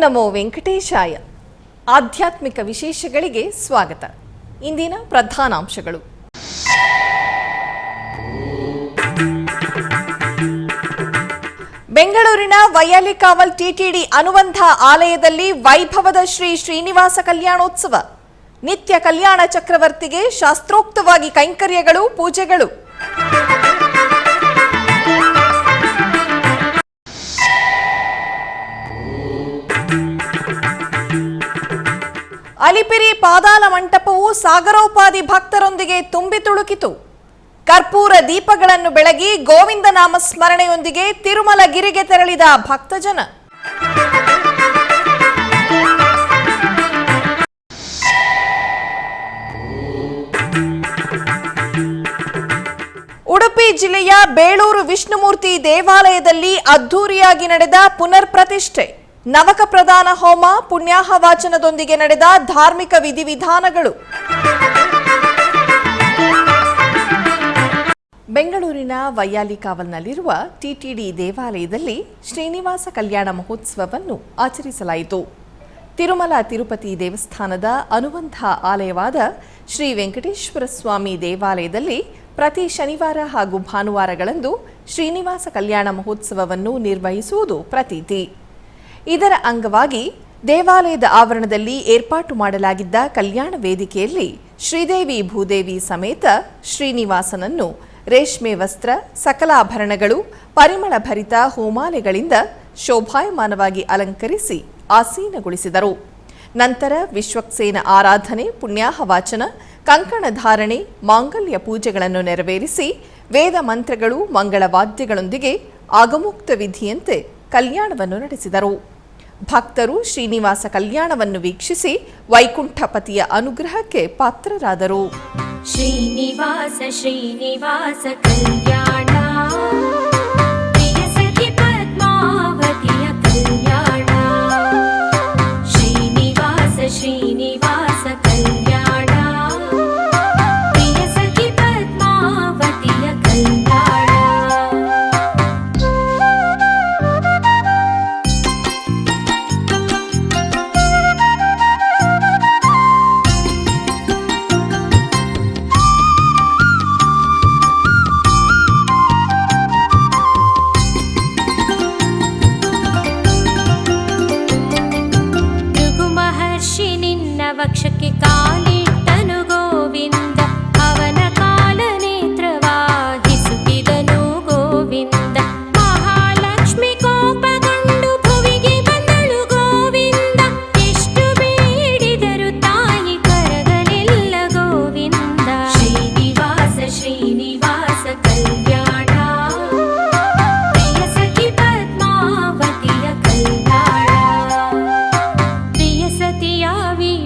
ನಮೋ ವೆಂಕಟೇಶಾಯ. ಆಧ್ಯಾತ್ಮಿಕ ವಿಶೇಷಗಳಿಗೆ ಸ್ವಾಗತ. ಇಂದಿನ ಪ್ರಧಾನಾಂಶಗಳು. ಬೆಂಗಳೂರಿನ ವೈಯಾಲಿಕಾವಲ್ ಟಿಟಿಡಿ ಅನುಬಂಧ ಆಲಯದಲ್ಲಿ ವೈಭವದ ಶ್ರೀ ಶ್ರೀನಿವಾಸ ಕಲ್ಯಾಣೋತ್ಸವ. ನಿತ್ಯ ಕಲ್ಯಾಣ ಚಕ್ರವರ್ತಿಗೆ ಶಾಸ್ತ್ರೋಕ್ತವಾಗಿ ಕೈಂಕರ್ಯಗಳು, ಪೂಜೆಗಳು. ಅಲಿಪಿರಿ ಪಾದಾಲ ಮಂಟಪವು ಸಾಗರೋಪಾದಿ ಭಕ್ತರೊಂದಿಗೆ ತುಂಬಿ ತುಳುಕಿತು. ಕರ್ಪೂರ ದೀಪಗಳನ್ನು ಬೆಳಗಿ ಗೋವಿಂದ ನಾಮ ಸ್ಮರಣೆಯೊಂದಿಗೆ ತಿರುಮಲಗಿರಿಗೆ ತೆರಳಿದ ಭಕ್ತಜನ. ಉಡುಪಿ ಜಿಲ್ಲೆಯ ಬೇಳೂರು ವಿಷ್ಣುಮೂರ್ತಿ ದೇವಾಲಯದಲ್ಲಿ ಅದ್ಧೂರಿಯಾಗಿ ನಡೆದ ಪುನರ್ ಪ್ರತಿಷ್ಠೆ. ನವಕ ಪ್ರಧಾನ ಹೋಮ, ಪುಣ್ಯಾಹವಾಚನದೊಂದಿಗೆ ನಡೆದ ಧಾರ್ಮಿಕ ವಿಧಿವಿಧಾನಗಳು. ಬೆಂಗಳೂರಿನ ವೈಯಾಲಿಕಾವಲ್ನಲ್ಲಿರುವ ಟಿಟಿಡಿ ದೇವಾಲಯದಲ್ಲಿ ಶ್ರೀನಿವಾಸ ಕಲ್ಯಾಣ ಮಹೋತ್ಸವವನ್ನು ಆಚರಿಸಲಾಯಿತು. ತಿರುಮಲ ತಿರುಪತಿ ದೇವಸ್ಥಾನದ ಅನುಬಂಧ ಆಲಯವಾದ ಶ್ರೀ ವೆಂಕಟೇಶ್ವರ ಸ್ವಾಮಿ ದೇವಾಲಯದಲ್ಲಿ ಪ್ರತಿ ಶನಿವಾರ ಹಾಗೂ ಭಾನುವಾರಗಳಂದು ಶ್ರೀನಿವಾಸ ಕಲ್ಯಾಣ ಮಹೋತ್ಸವವನ್ನು ನಿರ್ವಹಿಸುವುದು ಪ್ರತೀತಿ. ಇದರ ಅಂಗವಾಗಿ ದೇವಾಲಯದ ಆವರಣದಲ್ಲಿ ಏರ್ಪಾಟು ಮಾಡಲಾಗಿದ್ದ ಕಲ್ಯಾಣ ವೇದಿಕೆಯಲ್ಲಿ ಶ್ರೀದೇವಿ ಭೂದೇವಿ ಸಮೇತ ಶ್ರೀನಿವಾಸನನ್ನು ರೇಷ್ಮೆ ವಸ್ತ್ರ, ಸಕಲಾಭರಣಗಳು, ಪರಿಮಳ ಭರಿತ ಹೂಮಾಲೆಗಳಿಂದ ಶೋಭಾಯಮಾನವಾಗಿ ಅಲಂಕರಿಸಿ ಆಸೀನಗೊಳಿಸಿದರು. ನಂತರ ವಿಶ್ವಕ್ಸೇನ ಆರಾಧನೆ, ಪುಣ್ಯಾಹವಾಚನ, ಕಂಕಣ ಧಾರಣೆ, ಮಾಂಗಲ್ಯ ಪೂಜೆಗಳನ್ನು ನೆರವೇರಿಸಿ ವೇದ ಮಂತ್ರಗಳು, ಮಂಗಳವಾದ್ಯಗಳೊಂದಿಗೆ ಆಗಮುಕ್ತ ವಿಧಿಯಂತೆ ಕಲ್ಯಾಣವನ್ನು ನಡೆಸಿದರು. ಭಕ್ತರು ಶ್ರೀನಿವಾಸ ಕಲ್ಯಾಣವನ್ನು ವೀಕ್ಷಿಸಿ ವೈಕುಂಠಪತಿಯ ಅನುಗ್ರಹಕ್ಕೆ ಪಾತ್ರರಾದರು. ಶ್ರೀನಿವಾಸ ಶ್ರೀನಿವಾಸ ಕಲ್ಯಾಣ, ಪ್ರಿಯ ಸಖಿ ಪದ್ಮಾವತಿಯ ಕಲ್ಯಾಣ. ಶ್ರೀನಿವಾಸ ಶ್ರೀನಿವಾಸ ಕಲ್ಯಾಣ, ಪ್ರಿಯ ಸಖಿ ಪದ್ಮಾವತಿಯ ಕಲ್ಯಾಣ. ವಕ್ಷಕ್ಕೆ ಕಾಲಿಟ್ಟನು ಗೋವಿಂದ, ಅವನ ಕಾಲ ನೇತ್ರವಾಹಿಸುತ್ತಿದನು ಗೋವಿಂದ. ಮಹಾಲಕ್ಷ್ಮಿ ಕೋಪಗೊಂಡು ಭುವಿಗೆ ಬಂದಳು ಗೋವಿಂದ, ಎಷ್ಟು ಬೇಡಿದರು ತಾಯಿ ಕರಗಲಿಲ್ಲ ಗೋವಿಂದ. ಶ್ರೀನಿವಾಸ ಶ್ರೀನಿವಾಸ ಕಲ್ಯಾಣ, ಪ್ರಿಯ ಸಖಿ ಪದ್ಮಾವತಿಯ ಕಲ್ಯಾಣ. ಪ್ರಿಯ ಸತಿಯ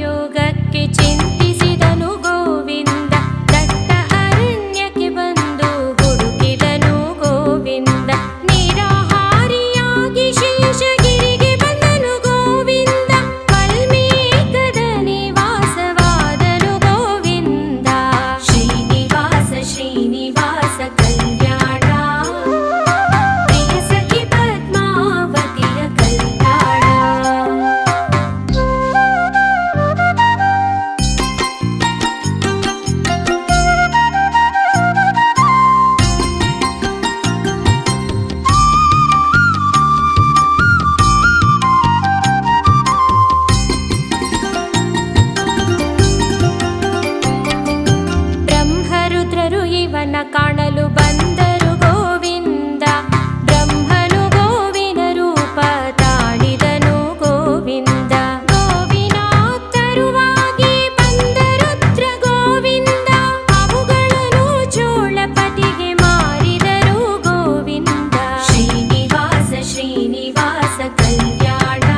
ಯೋಗಕ್ಕೆ ಚಿಂತಿಸಿದನು ಗೋವಿಂದ, ದಟ್ಟ ಅರಣ್ಯಕ್ಕೆ ಬಂದು ಹುಡುಕಿದನು ಗೋವಿಂದ. ನಿರಾಹಾರಿಯಾಗಿ ಶೇಷಗಿರಿಗೆ ಬಂದನು ಗೋವಿಂದ, ವಾಲ್ಮೀಕದ ನಿವಾಸವಾದನು ಗೋವಿಂದ. ಶ್ರೀನಿವಾಸ ಶ್ರೀನಿವಾಸ ಕಲ್ಯಾಣ, ಪ್ರಿಯ ಸಖಿ ಪದ್ಮಾವತಿಯ ಕಲ್ಯಾಣ. ಬ್ರಹ್ಮರುದ್ರರು ಇವನ ಕಾಣಲು ಬಂದರು ಗೋವಿಂದ, ಬ್ರಹ್ಮನು ಗೋವಿನ ರೂಪ ತಾಳಿದನು ಗೋವಿಂದ. ಗೋವಿನಾತ್ತರುವಾಗಿ ಬಂದ ರುದ್ರ ಗೋವಿಂದ, ಅವುಗಳನ್ನು ಚೋಳಪತಿಗೆ ಮಾರಿದರು ಗೋವಿಂದ. ಶ್ರೀನಿವಾಸ ಶ್ರೀನಿವಾಸ ಕಲ್ಯಾಣ,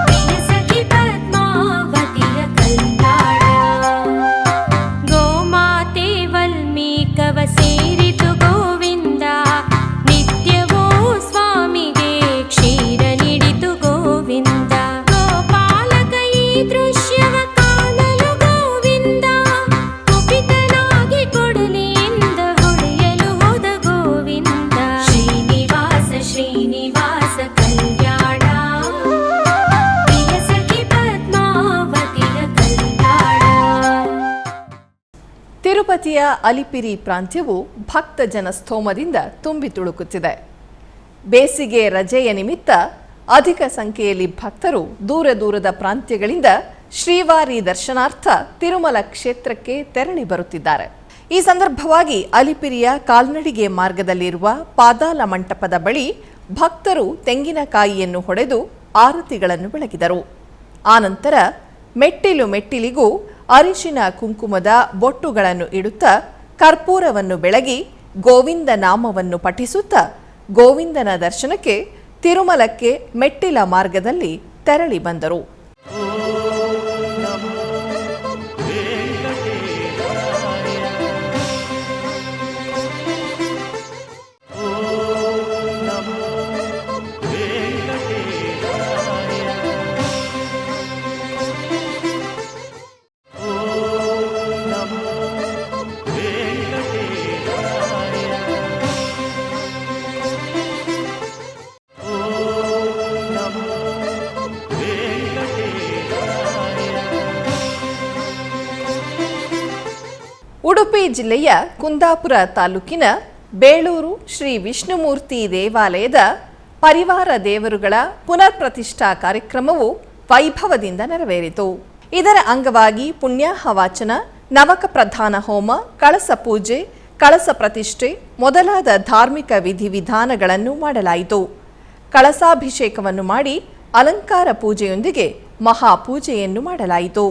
ಪ್ರಿಯ ಸಖಿ ಪದ್ಮಾವತಿಯ ಕಲ್ಯಾಣ. ಗೋಮಾತೆ ವಾಲ್ಮೀಕ ತಿರುಪತಿಯ ಅಲಿಪಿರಿ ಪ್ರಾಂತ್ಯವು ಭಕ್ತ ಜನಸ್ತೋಮದಿಂದ ತುಂಬಿ ತುಳುಕುತ್ತಿದೆ. ಬೇಸಿಗೆ ರಜೆಯ ನಿಮಿತ್ತ ಅಧಿಕ ಸಂಖ್ಯೆಯಲ್ಲಿ ಭಕ್ತರು ದೂರ ದೂರದ ಪ್ರಾಂತ್ಯಗಳಿಂದ ಶ್ರೀವಾರಿ ದರ್ಶನಾರ್ಥ ತಿರುಮಲ ಕ್ಷೇತ್ರಕ್ಕೆ ತೆರಳಿ ಬರುತ್ತಿದ್ದಾರೆ. ಈ ಸಂದರ್ಭವಾಗಿ ಅಲಿಪಿರಿಯ ಕಾಲ್ನಡಿಗೆ ಮಾರ್ಗದಲ್ಲಿರುವ ಪಾದಾಲ ಮಂಟಪದ ಬಳಿ ಭಕ್ತರು ತೆಂಗಿನಕಾಯಿಯನ್ನು ಹೊಡೆದು ಆರತಿಗಳನ್ನು ಬೆಳಗಿದರು. ಆನಂತರ ಮೆಟ್ಟಿಲು ಮೆಟ್ಟಿಲಿಗೂ ಅರಿಶಿನ ಕುಂಕುಮದ ಬೊಟ್ಟುಗಳನ್ನು ಇಡುತ್ತಾ ಕರ್ಪೂರವನ್ನು ಬೆಳಗಿ ಗೋವಿಂದ ನಾಮವನ್ನು ಪಠಿಸುತ್ತಾ ಗೋವಿಂದನ ದರ್ಶನಕ್ಕೆ ತಿರುಮಲಕ್ಕೆ ಮೆಟ್ಟಿಲ ಮಾರ್ಗದಲ್ಲಿ ತೆರಳಿ ಬಂದರು. ಉಡುಪಿ ಜಿಲ್ಲೆಯ ಕುಂದಾಪುರ ತಾಲೂಕಿನ ಬೇಳೂರು ಶ್ರೀ ವಿಷ್ಣುಮೂರ್ತಿ ದೇವಾಲಯದ ಪರಿವಾರ ದೇವರುಗಳ ಪುನರ್ ಪ್ರತಿಷ್ಠಾ ಕಾರ್ಯಕ್ರಮವು ವೈಭವದಿಂದ ನೆರವೇರಿತು. ಇದರ ಅಂಗವಾಗಿ ಪುಣ್ಯಾಹ ವಾಚನ, ನವಕ ಪ್ರಧಾನ ಹೋಮ, ಕಳಸ ಪೂಜೆ, ಕಳಸ ಪ್ರತಿಷ್ಠೆ ಮೊದಲಾದ ಧಾರ್ಮಿಕ ವಿಧಿವಿಧಾನಗಳನ್ನು ಮಾಡಲಾಯಿತು. ಕಳಸಾಭಿಷೇಕವನ್ನು ಮಾಡಿ ಅಲಂಕಾರ ಪೂಜೆಯೊಂದಿಗೆ ಮಹಾಪೂಜೆಯನ್ನು ಮಾಡಲಾಯಿತು.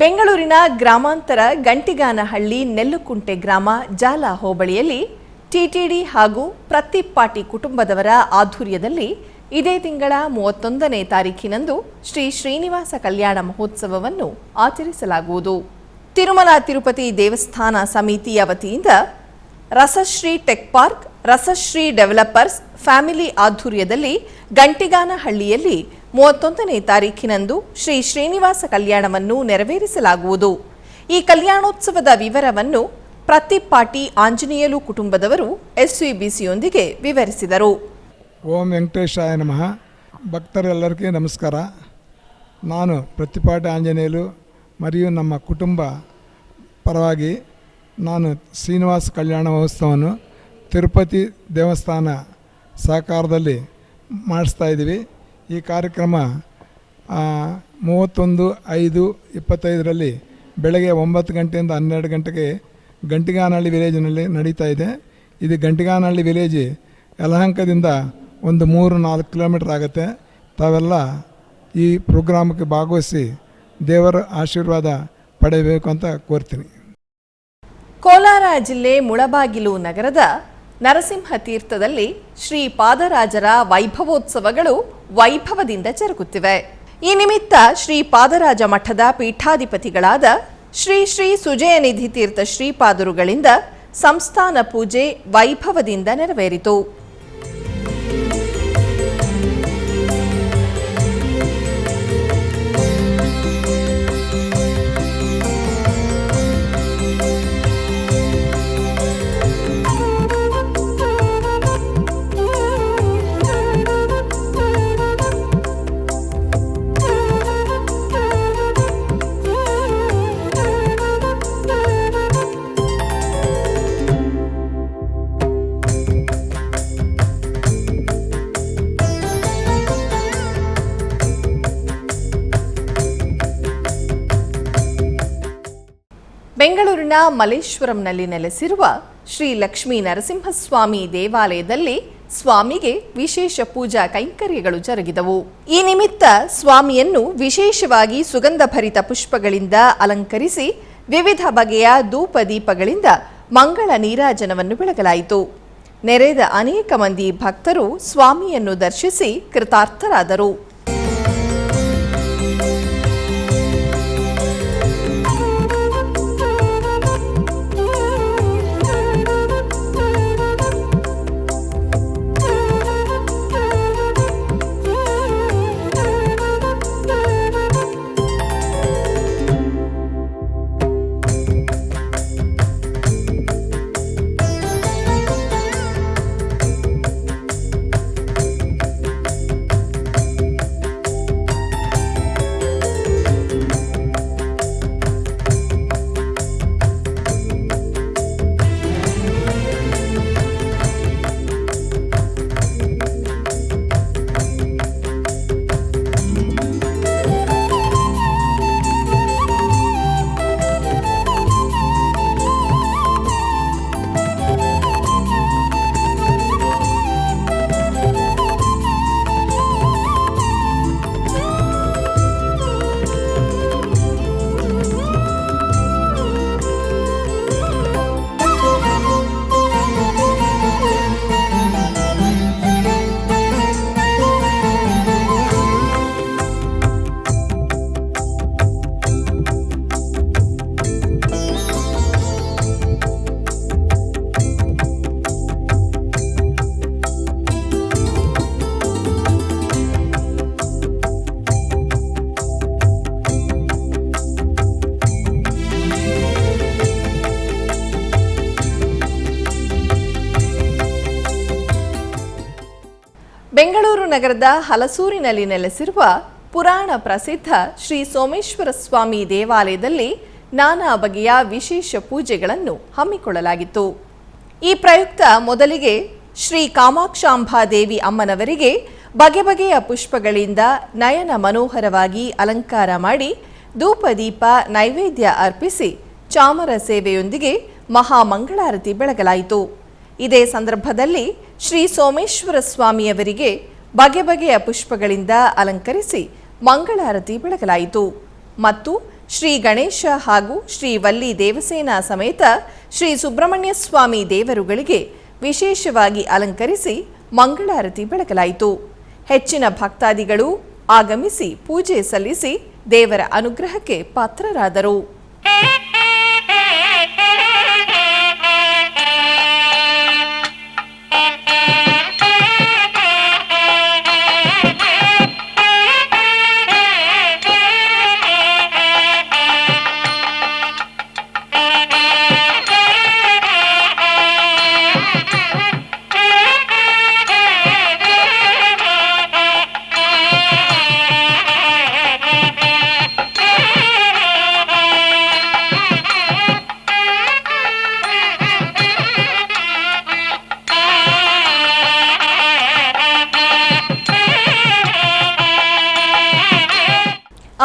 ಬೆಂಗಳೂರಿನ ಗ್ರಾಮಾಂತರ ಗಂಟಿಗಾನಹಳ್ಳಿ ನೆಲ್ಲುಕುಂಟೆ ಗ್ರಾಮ ಜಾಲ ಹೋಬಳಿಯಲ್ಲಿ ಟಿಟಿಡಿ ಹಾಗೂ ಪ್ರತಿಪ್ಪಾಟಿ ಕುಟುಂಬದವರ ಆಧ್ವರ್ಯದಲ್ಲಿ ಇದೇ ತಿಂಗಳ 31ನೇ ತಾರೀಖಿನಂದು ಶ್ರೀ ಶ್ರೀನಿವಾಸ ಕಲ್ಯಾಣ ಮಹೋತ್ಸವವನ್ನು ಆಚರಿಸಲಾಗುವುದು. ತಿರುಮಲ ತಿರುಪತಿ ದೇವಸ್ಥಾನ ಸಮಿತಿಯ ವತಿಯಿಂದ Rasashree tech park, Rasashree developers family ಆಧ್ವರ್ಯದಲ್ಲಿ ಗಂಟಿಗಾನಹಳ್ಳಿಯಲ್ಲಿ 31ನೇ ತಾರೀಖಿನಂದು ಶ್ರೀ ಶ್ರೀನಿವಾಸ ಕಲ್ಯಾಣವನ್ನು ನೆರವೇರಿಸಲಾಗುವುದು. ಈ ಕಲ್ಯಾಣೋತ್ಸವದ ವಿವರವನ್ನು ಪ್ರತಿಪಾಟಿ ಆಂಜನೇಯಲು ಕುಟುಂಬದವರು ಎಸ್ವಿಬಿಸಿಯೊಂದಿಗೆ ವಿವರಿಸಿದರು. ಓಂ ವೆಂಕಟೇಶಾಯ ನಮಃ. ಭಕ್ತರೆಲ್ಲರಿಗೂ ನಮಸ್ಕಾರ. ನಾನು ಪ್ರತಿಪಾಟಿ ಆಂಜನೇಯಲು మరియు ನಮ್ಮ ಕುಟುಂಬ ಪರವಾಗಿ ನಾನು ಶ್ರೀನಿವಾಸ ಕಲ್ಯಾಣ ಮಹೋತ್ಸವವನ್ನು ತಿರುಪತಿ ದೇವಸ್ಥಾನ ಸಹಕಾರದಲ್ಲಿ ಮಾಡಿಸ್ತಾ ಇದ್ದೀವಿ. ಈ ಕಾರ್ಯಕ್ರಮ 31/5/25 ಬೆಳಗ್ಗೆ 9 ಗಂಟೆಯಿಂದ 12 ಗಂಟೆಗೆ ಗಂಟಿಗಾನಹಳ್ಳಿ ವಿಲೇಜಿನಲ್ಲಿ ನಡೀತಾ ಇದೆ. ಇದು ಗಂಟಿಗಾನಹಳ್ಳಿ ವಿಲೇಜ್ ಯಲಹಂಕದಿಂದ ಒಂದು 3-4 ಕಿಲೋಮೀಟರ್ ಆಗುತ್ತೆ. ತಾವೆಲ್ಲ ಈ ಪ್ರೋಗ್ರಾಮ್ಗೆ ಭಾಗವಹಿಸಿ ದೇವರ ಆಶೀರ್ವಾದ ಪಡೆಯಬೇಕು ಅಂತ ಕೋರ್ತೀನಿ. ಕೋಲಾರ ಜಿಲ್ಲೆ ಮುಳಬಾಗಿಲು ನಗರದ ನರಸಿಂಹ ತೀರ್ಥದಲ್ಲಿ ಶ್ರೀ ಪಾದರಾಜರ ವೈಭವೋತ್ಸವಗಳು ವೈಭವದಿಂದ ಜರುಗುತ್ತಿವೆ. ಈ ನಿಮಿತ್ತ ಶ್ರೀ ಪಾದರಾಜ ಮಠದ ಪೀಠಾಧಿಪತಿಗಳಾದ ಶ್ರೀ ಶ್ರೀ ಸುಜಯನಿಧಿ ತೀರ್ಥ ಶ್ರೀಪಾದರುಗಳಿಂದ ಸಂಸ್ಥಾನ ಪೂಜೆ ವೈಭವದಿಂದ ನೆರವೇರಿತು. ಬೆಂಗಳೂರಿನ ಮಲ್ಲೇಶ್ವರಂನಲ್ಲಿ ನೆಲೆಸಿರುವ ಶ್ರೀ ಲಕ್ಷ್ಮೀ ನರಸಿಂಹಸ್ವಾಮಿ ದೇವಾಲಯದಲ್ಲಿ ಸ್ವಾಮಿಗೆ ವಿಶೇಷ ಪೂಜಾ ಕೈಂಕರ್ಯಗಳು ಜರುಗಿದವು. ಈ ನಿಮಿತ್ತ ಸ್ವಾಮಿಯನ್ನು ವಿಶೇಷವಾಗಿ ಸುಗಂಧಭರಿತ ಪುಷ್ಪಗಳಿಂದ ಅಲಂಕರಿಸಿ ವಿವಿಧ ಬಗೆಯ ಧೂಪ ದೀಪಗಳಿಂದ ಮಂಗಳ ನೀರಾಜನವನ್ನು ಬೆಳಗಲಾಯಿತು. ನೆರೆದ ಅನೇಕ ಮಂದಿ ಭಕ್ತರು ಸ್ವಾಮಿಯನ್ನು ದರ್ಶಿಸಿ ಕೃತಾರ್ಥರಾದರು. ಬೆಂಗಳೂರು ನಗರದ ಹಲಸೂರಿನಲ್ಲಿ ನೆಲೆಸಿರುವ ಪುರಾಣ ಪ್ರಸಿದ್ಧ ಶ್ರೀ ಸೋಮೇಶ್ವರ ಸ್ವಾಮಿ ದೇವಾಲಯದಲ್ಲಿ ನಾನಾ ಬಗೆಯ ವಿಶೇಷ ಪೂಜೆಗಳನ್ನು ಹಮ್ಮಿಕೊಳ್ಳಲಾಗಿತ್ತು. ಈ ಪ್ರಯುಕ್ತ ಮೊದಲಿಗೆ ಶ್ರೀ ಕಾಮಾಕ್ಷಾಂಬಾದೇವಿ ಅಮ್ಮನವರಿಗೆ ಬಗೆ ಬಗೆಯ ಪುಷ್ಪಗಳಿಂದ ನಯನ ಮನೋಹರವಾಗಿ ಅಲಂಕಾರ ಮಾಡಿ ಧೂಪ ದೀಪ ನೈವೇದ್ಯ ಅರ್ಪಿಸಿ ಚಾಮರ ಸೇವೆಯೊಂದಿಗೆ ಮಹಾಮಂಗಳಾರತಿ ಬೆಳಗಲಾಯಿತು. ಇದೇ ಸಂದರ್ಭದಲ್ಲಿ ಶ್ರೀ ಸೋಮೇಶ್ವರ ಸ್ವಾಮಿಯವರಿಗೆ ಬಗೆ ಬಗೆಯ ಪುಷ್ಪಗಳಿಂದ ಅಲಂಕರಿಸಿ ಮಂಗಳಾರತಿ ಬೆಳಗಲಾಯಿತು ಮತ್ತು ಶ್ರೀ ಗಣೇಶ ಹಾಗೂ ಶ್ರೀ ವಲ್ಲಿ ದೇವಸೇನಾ ಸಮೇತ ಶ್ರೀ ಸುಬ್ರಹ್ಮಣ್ಯ ಸ್ವಾಮಿ ದೇವರುಗಳಿಗೆ ವಿಶೇಷವಾಗಿ ಅಲಂಕರಿಸಿ ಮಂಗಳಾರತಿ ಬೆಳಗಲಾಯಿತು. ಹೆಚ್ಚಿನ ಭಕ್ತಾದಿಗಳು ಆಗಮಿಸಿ ಪೂಜೆ ಸಲ್ಲಿಸಿ ದೇವರ ಅನುಗ್ರಹಕ್ಕೆ ಪಾತ್ರರಾದರು.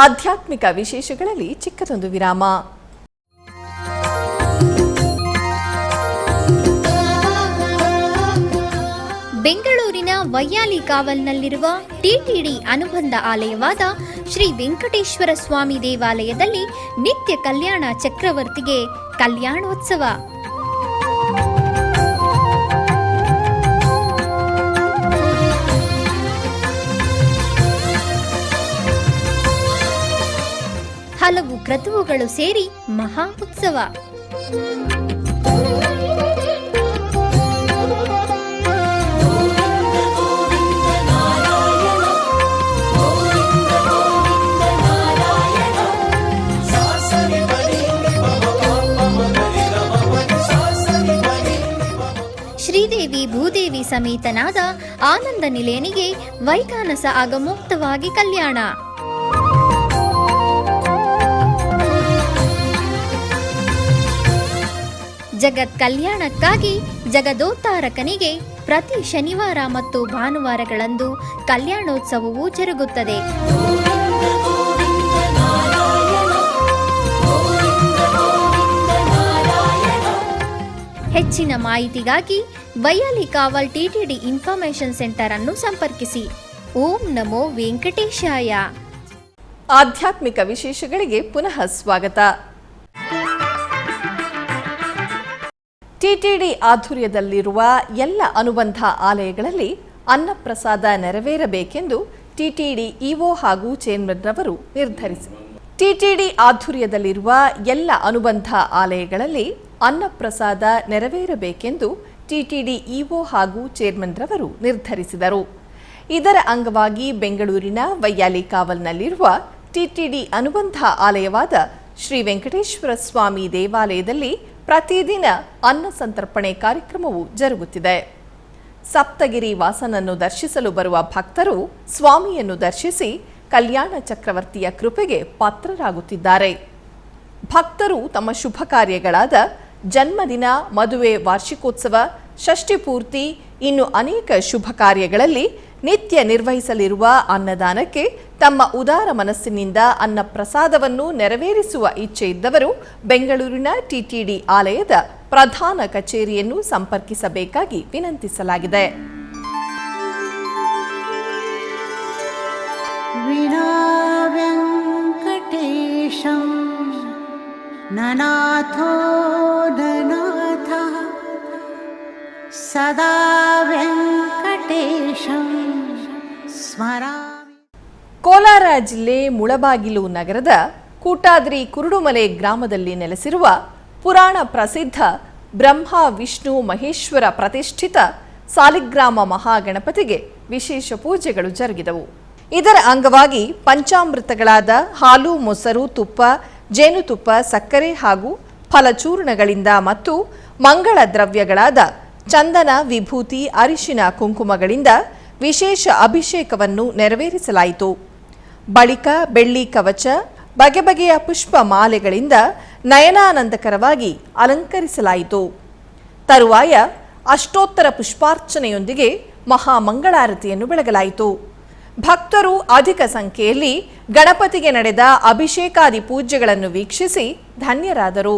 ಆಧ್ಯಾತ್ಮಿಕ ವಿಶೇಷಗಳಲ್ಲಿ ಚಿಕ್ಕದೊಂದು ವಿರಾಮ. ಬೆಂಗಳೂರಿನ ವೈಯಾಲಿ ಕಾವಲ್ನಲ್ಲಿರುವ ಟಿಟಿಡಿ ಅನುಬಂಧ ಆಲಯವಾದ ಶ್ರೀ ವೆಂಕಟೇಶ್ವರ ಸ್ವಾಮಿ ದೇವಾಲಯದಲ್ಲಿ ನಿತ್ಯ ಕಲ್ಯಾಣ ಚಕ್ರವರ್ತಿಗೆ ಕಲ್ಯಾಣೋತ್ಸವ. ಹಲವು ಕ್ರತುವುಗಳು ಸೇರಿ ಮಹಾ ಉತ್ಸವ. ಶ್ರೀದೇವಿ ಭೂದೇವಿ ಸಮೇತನಾದ ಆನಂದ ನಿಲಯನಿಗೆ ವೈಖಾನಸ ಆಗಮೋಕ್ತವಾಗಿ ಕಲ್ಯಾಣ. ಜಗತ್ ಕಲ್ಯಾಣಕ್ಕಾಗಿ ಜಗದೋದ್ಧಾರಕನಿಗೆ ಪ್ರತಿ ಶನಿವಾರ ಮತ್ತು ಭಾನುವಾರಗಳಂದು ಕಲ್ಯಾಣೋತ್ಸವವು ಜರುಗುತ್ತದೆ. ಹೆಚ್ಚಿನ ಮಾಹಿತಿಗಾಗಿ ವೈಯಾಲಿ ಕಾವಲ್ ಟಿಟಿಡಿ ಇನ್ಫಾರ್ಮೇಶನ್ ಸೆಂಟರ್ ಅನ್ನು ಸಂಪರ್ಕಿಸಿ. ಓಂ ನಮೋ ವೆಂಕಟೇಶಾಯ. ಆಧ್ಯಾತ್ಮಿಕ ವಿಶೇಷಗಳಿಗೆ ಪುನಃ ಸ್ವಾಗತ. ಟಿಟಿಡಿ ಆಧ್ವರ್ಯದಲ್ಲಿರುವ ಎಲ್ಲ ಅನುಬಂಧ ಆಲಯಗಳಲ್ಲಿ ಅನ್ನಪ್ರಸಾದ ನೆರವೇರಬೇಕೆಂದು ಟಿಟಿಡಿ ಇಒ ಹಾಗೂ ಚೇರ್ಮನ್ರವರು ನಿರ್ಧರಿಸಿದರು. ಟಿಟಿಡಿ ಆಧ್ವರ್ಯದಲ್ಲಿರುವ ಎಲ್ಲ ಅನುಬಂಧ ಆಲಯಗಳಲ್ಲಿ ಅನ್ನಪ್ರಸಾದ ನೆರವೇರಬೇಕೆಂದು ಟಿಟಿಡಿ ಇಒ ಹಾಗೂ ಚೇರ್ಮನ್ರವರು ನಿರ್ಧರಿಸಿದರು. ಇದರ ಅಂಗವಾಗಿ ಬೆಂಗಳೂರಿನ ವೈಯಾಲಿ ಕಾವಲ್ನಲ್ಲಿರುವ ಟಿಟಿಡಿ ಅನುಬಂಧ ಆಲಯವಾದ ಶ್ರೀ ವೆಂಕಟೇಶ್ವರ ಸ್ವಾಮಿ ದೇವಾಲಯದಲ್ಲಿ ಪ್ರತಿದಿನ ಅನ್ನ ಸಂತರ್ಪಣೆ ಕಾರ್ಯಕ್ರಮವು ಜರುಗುತ್ತಿದೆ. ಸಪ್ತಗಿರಿ ವಾಸನನ್ನು ದರ್ಶಿಸಲು ಬರುವ ಭಕ್ತರು ಸ್ವಾಮಿಯನ್ನು ದರ್ಶಿಸಿ ಕಲ್ಯಾಣ ಚಕ್ರವರ್ತಿಯ ಕೃಪೆಗೆ ಪಾತ್ರರಾಗುತ್ತಿದ್ದಾರೆ. ಭಕ್ತರು ತಮ್ಮ ಶುಭ ಕಾರ್ಯಗಳಾದ ಜನ್ಮದಿನ, ಮದುವೆ, ವಾರ್ಷಿಕೋತ್ಸವ, ಷಷ್ಠಿ ಪೂರ್ತಿ, ಇನ್ನು ಅನೇಕ ಶುಭ ಕಾರ್ಯಗಳಲ್ಲಿ ನಿತ್ಯ ನಿರ್ವಹಿಸಲಿರುವ ಅನ್ನದಾನಕ್ಕೆ ತಮ್ಮ ಉದಾರ ಮನಸ್ಸಿನಿಂದ ಅನ್ನ ಪ್ರಸಾದವನ್ನು ನೆರವೇರಿಸುವ ಇಚ್ಛೆ ಇದ್ದವರು ಬೆಂಗಳೂರಿನ ಟಿಟಿಡಿ ಆಲಯದ ಪ್ರಧಾನ ಕಚೇರಿಯನ್ನು ಸಂಪರ್ಕಿಸಬೇಕಾಗಿ ವಿನಂತಿಸಲಾಗಿದೆ. ವಿನಾ ವೆಂಕಟೇಶಂ ನನಾಥೋ ನನಾಥ ಸದಾ ವೆಂಕಟೇಶಂ ಸ್ಮರಾಮಿ. ಕೋಲಾರ ಜಿಲ್ಲೆ ಮುಳಬಾಗಿಲು ನಗರದ ಕೂಟಾದ್ರಿ ಕುರುಡುಮಲೆ ಗ್ರಾಮದಲ್ಲಿ ನೆಲೆಸಿರುವ ಪುರಾಣ ಪ್ರಸಿದ್ಧ ಬ್ರಹ್ಮ ವಿಷ್ಣು ಮಹೇಶ್ವರ ಪ್ರತಿಷ್ಠಿತ ಸಾಲಿಗ್ರಾಮ ಮಹಾಗಣಪತಿಗೆ ವಿಶೇಷ ಪೂಜೆಗಳು ಜರುಗಿದವು. ಇದರ ಅಂಗವಾಗಿ ಪಂಚಾಮೃತಗಳಾದ ಹಾಲು, ಮೊಸರು, ತುಪ್ಪ, ಜೇನುತುಪ್ಪ, ಸಕ್ಕರೆ ಹಾಗೂ ಫಲಚೂರ್ಣಗಳಿಂದ ಮತ್ತು ಮಂಗಳ ದ್ರವ್ಯಗಳಾದ ಚಂದನ, ವಿಭೂತಿ, ಅರಿಶಿನ, ಕುಂಕುಮಗಳಿಂದ ವಿಶೇಷ ಅಭಿಷೇಕವನ್ನು ನೆರವೇರಿಸಲಾಯಿತು. ಬಳಿಕ ಬೆಳ್ಳಿ ಕವಚ, ಬಗೆ ಬಗೆಯ ಪುಷ್ಪ ಮಾಲೆಗಳಿಂದ ನಯನಾನಂದಕರವಾಗಿ ಅಲಂಕರಿಸಲಾಯಿತು. ತರುವಾಯ ಅಷ್ಟೋತ್ತರ ಪುಷ್ಪಾರ್ಚನೆಯೊಂದಿಗೆ ಮಹಾಮಂಗಳಾರತಿಯನ್ನು ಬೆಳಗಲಾಯಿತು. ಭಕ್ತರು ಅಧಿಕ ಸಂಖ್ಯೆಯಲ್ಲಿ ಗಣಪತಿಗೆ ನಡೆದ ಅಭಿಷೇಕಾದಿ ಪೂಜೆಗಳನ್ನು ವೀಕ್ಷಿಸಿ ಧನ್ಯರಾದರು.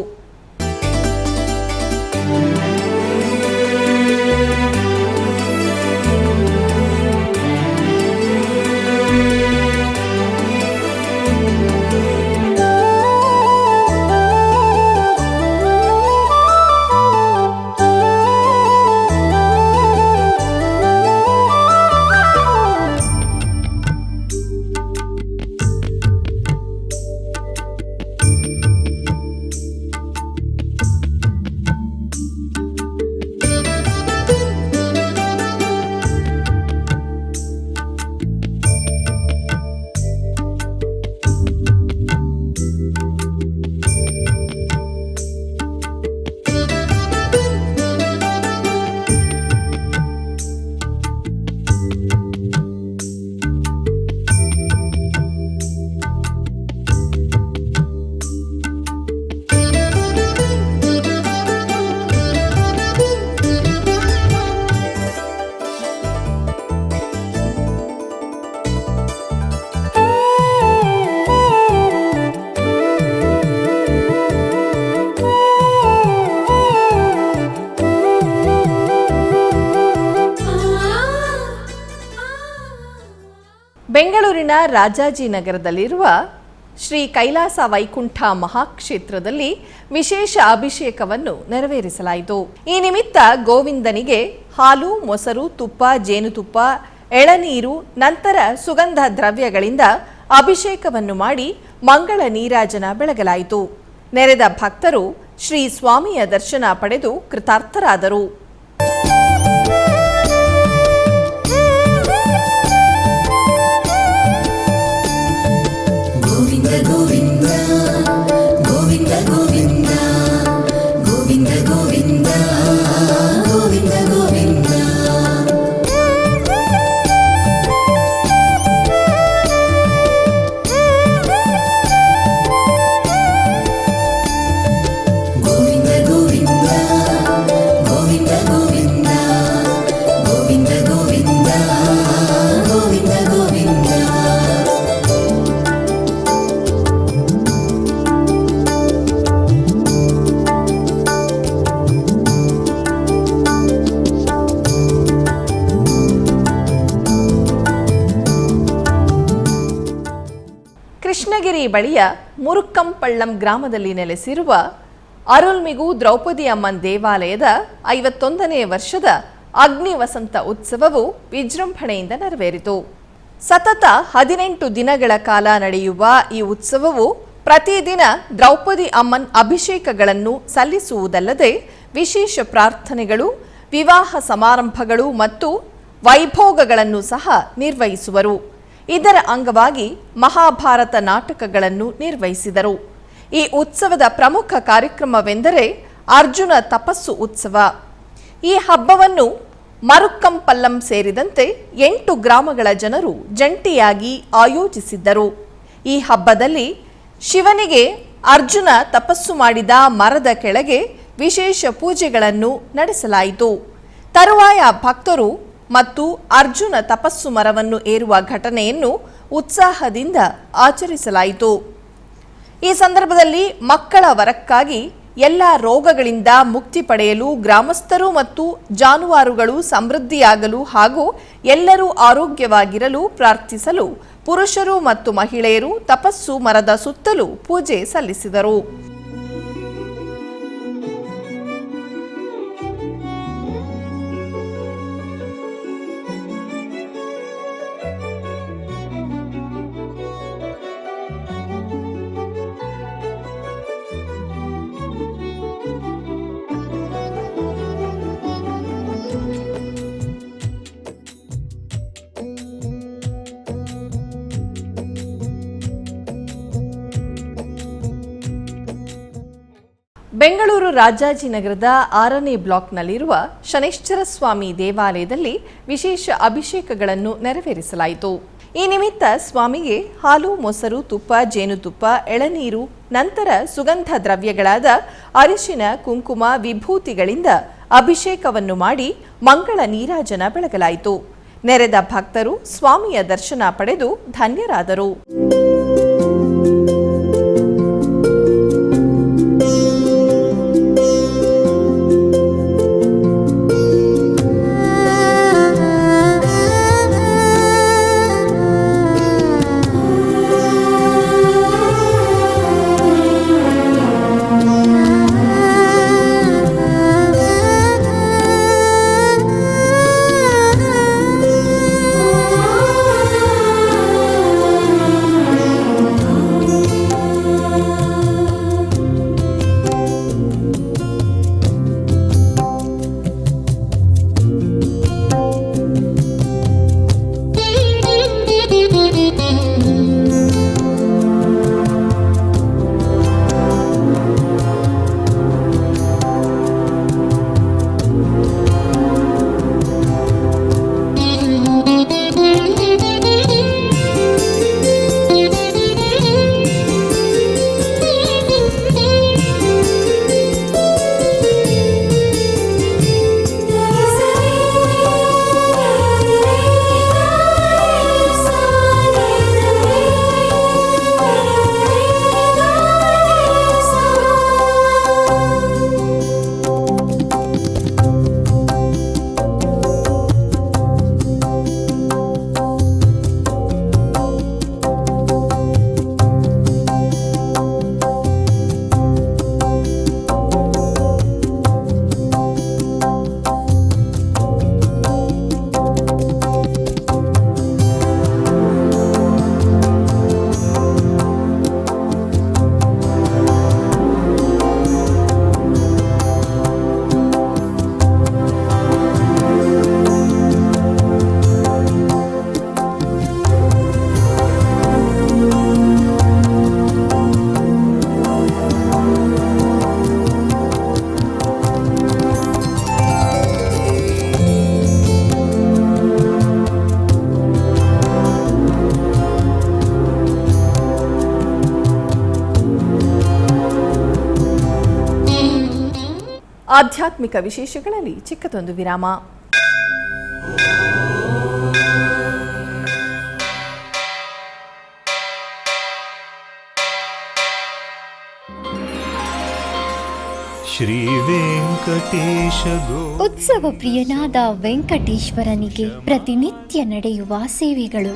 ಬೆಂಗಳೂರಿನ ರಾಜಾಜಿನಗರದಲ್ಲಿರುವ ಶ್ರೀ ಕೈಲಾಸ ವೈಕುಂಠ ಮಹಾಕ್ಷೇತ್ರದಲ್ಲಿ ವಿಶೇಷ ಅಭಿಷೇಕವನ್ನು ನೆರವೇರಿಸಲಾಯಿತು. ಈ ನಿಮಿತ್ತ ಗೋವಿಂದನಿಗೆ ಹಾಲು, ಮೊಸರು, ತುಪ್ಪ, ಜೇನುತುಪ್ಪ, ಎಳನೀರು ನಂತರ ಸುಗಂಧ ದ್ರವ್ಯಗಳಿಂದ ಅಭಿಷೇಕವನ್ನು ಮಾಡಿ ಮಂಗಳ ನೀರಾಜನ ಬೆಳಗಲಾಯಿತು. ನೆರೆದ ಭಕ್ತರು ಶ್ರೀ ಸ್ವಾಮಿಯ ದರ್ಶನ ಪಡೆದು ಕೃತಾರ್ಥರಾದರು. ಕೃಷ್ಣಗಿರಿ ಬಳಿಯ ಮುರುಕ್ಕಂಪಳ್ಳಂ ಗ್ರಾಮದಲ್ಲಿ ನೆಲೆಸಿರುವ ಅರುಳ್ಮಿಗು ದ್ರೌಪದಿ ಅಮ್ಮನ್ ದೇವಾಲಯದ 51ನೇ ವರ್ಷದ ಅಗ್ನಿ ವಸಂತ ಉತ್ಸವವು ವಿಜೃಂಭಣೆಯಿಂದ ನೆರವೇರಿತು. ಸತತ 18 ದಿನಗಳ ಕಾಲ ನಡೆಯುವ ಈ ಉತ್ಸವವು ಪ್ರತಿದಿನ ದ್ರೌಪದಿ ಅಮ್ಮನ್ ಅಭಿಷೇಕಗಳನ್ನು ಸಲ್ಲಿಸುವುದಲ್ಲದೆ ವಿಶೇಷ ಪ್ರಾರ್ಥನೆಗಳು, ವಿವಾಹ ಸಮಾರಂಭಗಳು ಮತ್ತು ವೈಭೋಗಗಳನ್ನು ಸಹ ನಿರ್ವಹಿಸುವರು. ಇದರ ಅಂಗವಾಗಿ ಮಹಾಭಾರತ ನಾಟಕಗಳನ್ನು ನಿರ್ವಹಿಸಿದರು. ಈ ಉತ್ಸವದ ಪ್ರಮುಖ ಕಾರ್ಯಕ್ರಮವೆಂದರೆ ಅರ್ಜುನ ತಪಸ್ಸು ಉತ್ಸವ. ಈ ಹಬ್ಬವನ್ನು ಮರುಕ್ಕಂಪಲ್ಲಂ ಸೇರಿದಂತೆ 8 ಗ್ರಾಮಗಳ ಜನರು ಜಂಟಿಯಾಗಿ ಆಯೋಜಿಸಿದ್ದರು. ಈ ಹಬ್ಬದಲ್ಲಿ ಶಿವನಿಗೆ ಅರ್ಜುನ ತಪಸ್ಸು ಮಾಡಿದ ಮರದ ಕೆಳಗೆ ವಿಶೇಷ ಪೂಜೆಗಳನ್ನು ನಡೆಸಲಾಯಿತು. ತರುವಾಯ ಭಕ್ತರು ಮತ್ತು ಅರ್ಜುನ ತಪಸ್ಸು ಮರವನ್ನು ಏರುವ ಘಟನೆಯನ್ನು ಉತ್ಸಾಹದಿಂದ ಆಚರಿಸಲಾಯಿತು. ಈ ಸಂದರ್ಭದಲ್ಲಿ ಮಕ್ಕಳ ವರಕ್ಕಾಗಿ ಎಲ್ಲ ರೋಗಗಳಿಂದ ಮುಕ್ತಿ ಪಡೆಯಲು, ಗ್ರಾಮಸ್ಥರು ಮತ್ತು ಜಾನುವಾರುಗಳು ಸಮೃದ್ಧಿಯಾಗಲು ಹಾಗೂ ಎಲ್ಲರೂ ಆರೋಗ್ಯವಾಗಿರಲು ಪ್ರಾರ್ಥಿಸಲು ಪುರುಷರು ಮತ್ತು ಮಹಿಳೆಯರು ತಪಸ್ಸು ಮರದ ಸುತ್ತಲೂ ಪೂಜೆ ಸಲ್ಲಿಸಿದರು. ಬೆಂಗಳೂರು ರಾಜಾಜಿನಗರದ 6ನೇ ಬ್ಲಾಕ್ನಲ್ಲಿರುವ ಶನೈಶ್ಚರ ಸ್ವಾಮಿ ದೇವಾಲಯದಲ್ಲಿ ವಿಶೇಷ ಅಭಿಷೇಕಗಳನ್ನು ನೆರವೇರಿಸಲಾಯಿತು. ಈ ನಿಮಿತ್ತ ಸ್ವಾಮಿಗೆ ಹಾಲು, ಮೊಸರು, ತುಪ್ಪ, ಜೇನುತುಪ್ಪ, ಎಳನೀರು ನಂತರ ಸುಗಂಧ ದ್ರವ್ಯಗಳಾದ ಅರಿಶಿನ, ಕುಂಕುಮ, ವಿಭೂತಿಗಳಿಂದ ಅಭಿಷೇಕವನ್ನು ಮಾಡಿ ಮಂಗಳ ನೀರಾಜನ ಬೆಳಗಲಾಯಿತು. ನೆರೆದ ಭಕ್ತರು ಸ್ವಾಮಿಯ ದರ್ಶನ ಪಡೆದು ಧನ್ಯರಾದರು. ಆಧ್ಯಾತ್ಮಿಕ ವಿಶೇಷಗಳಲ್ಲಿ ಚಿಕ್ಕದೊಂದು ವಿರಾಮ. ಶ್ರೀ ವೆಂಕಟೇಶ ಉತ್ಸವ ಪ್ರಿಯನಾದ ವೆಂಕಟೇಶ್ವರನಿಗೆ ಪ್ರತಿನಿತ್ಯ ನಡೆಯುವ ಸೇವೆಗಳು.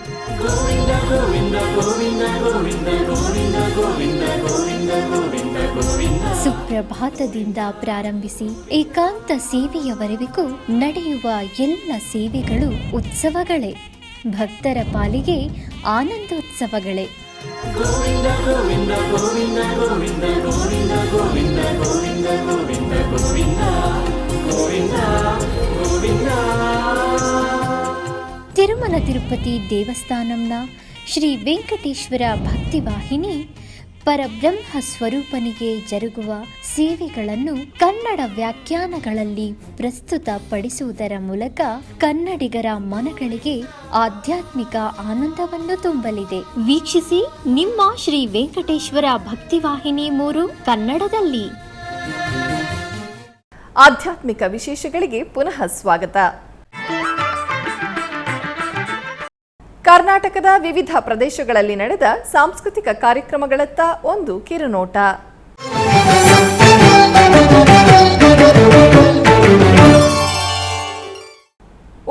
ಸುಪ್ರಭಾತದಿಂದ ಪ್ರಾರಂಭಿಸಿ ಏಕಾಂತ ಸೇವೆಯವರೆಗೂ ನಡೆಯುವ ಎಲ್ಲ ಸೇವೆಗಳು ಉತ್ಸವಗಳೇ. ಭಕ್ತರ ಪಾಲಿಗೆ ಆನಂದೋತ್ಸವಗಳೇ. ತಿರುಮಲ ತಿರುಪತಿ ದೇವಸ್ಥಾನಂನ ಶ್ರೀ ವೆಂಕಟೇಶ್ವರ ಭಕ್ತಿವಾಹಿನಿ ಪರಬ್ರಹ್ಮ ಸ್ವರೂಪನಿಗೆ ಜರುಗುವ ಸೇವೆಗಳನ್ನು ಕನ್ನಡ ವ್ಯಾಖ್ಯಾನಗಳಲ್ಲಿ ಪ್ರಸ್ತುತಪಡಿಸುವುದರ ಮೂಲಕ ಕನ್ನಡಿಗರ ಮನಗಳಿಗೆ ಆಧ್ಯಾತ್ಮಿಕ ಆನಂದವನ್ನು ತುಂಬಲಿದೆ. ವೀಕ್ಷಿಸಿ ನಿಮ್ಮ ಶ್ರೀ ವೆಂಕಟೇಶ್ವರ ಭಕ್ತಿವಾಹಿನಿ 3 ಕನ್ನಡದಲ್ಲಿ. ಆಧ್ಯಾತ್ಮಿಕ ವಿಶೇಷಗಳಿಗೆ ಪುನಃ ಸ್ವಾಗತ. ಕರ್ನಾಟಕದ ವಿವಿಧ ಪ್ರದೇಶಗಳಲ್ಲಿ ನಡೆದ ಸಾಂಸ್ಕೃತಿಕ ಕಾರ್ಯಕ್ರಮಗಳತ್ತ ಒಂದು ಕಿರುನೋಟ.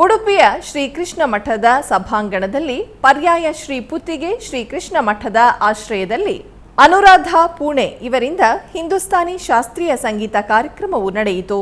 ಉಡುಪಿಯ ಶ್ರೀಕೃಷ್ಣ ಮಠದ ಸಭಾಂಗಣದಲ್ಲಿ ಪರ್ಯಾಯ ಶ್ರೀ ಪುತ್ತಿಗೆ ಶ್ರೀಕೃಷ್ಣ ಮಠದ ಆಶ್ರಯದಲ್ಲಿ ಅನುರಾಧ ಪೂಣೆ ಇವರಿಂದ ಹಿಂದೂಸ್ತಾನಿ ಶಾಸ್ತ್ರೀಯ ಸಂಗೀತ ಕಾರ್ಯಕ್ರಮವು ನಡೆಯಿತು.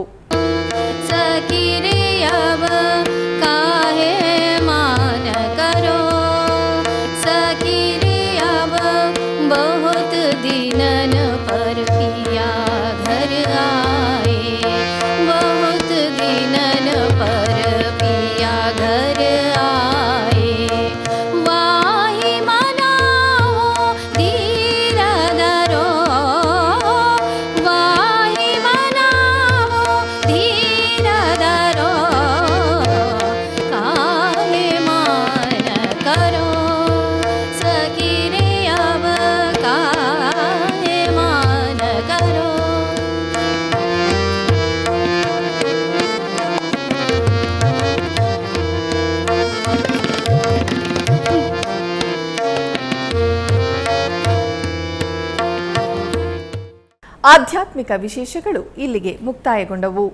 ಆಧ್ಯಾತ್ಮಿಕ ವಿಶೇಷಗಳು ಇಲ್ಲಿಗೆ ಮುಕ್ತಾಯಗೊಂಡವು.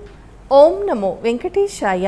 ಓಂ ನಮೋ ವೆಂಕಟೇಶಾಯ.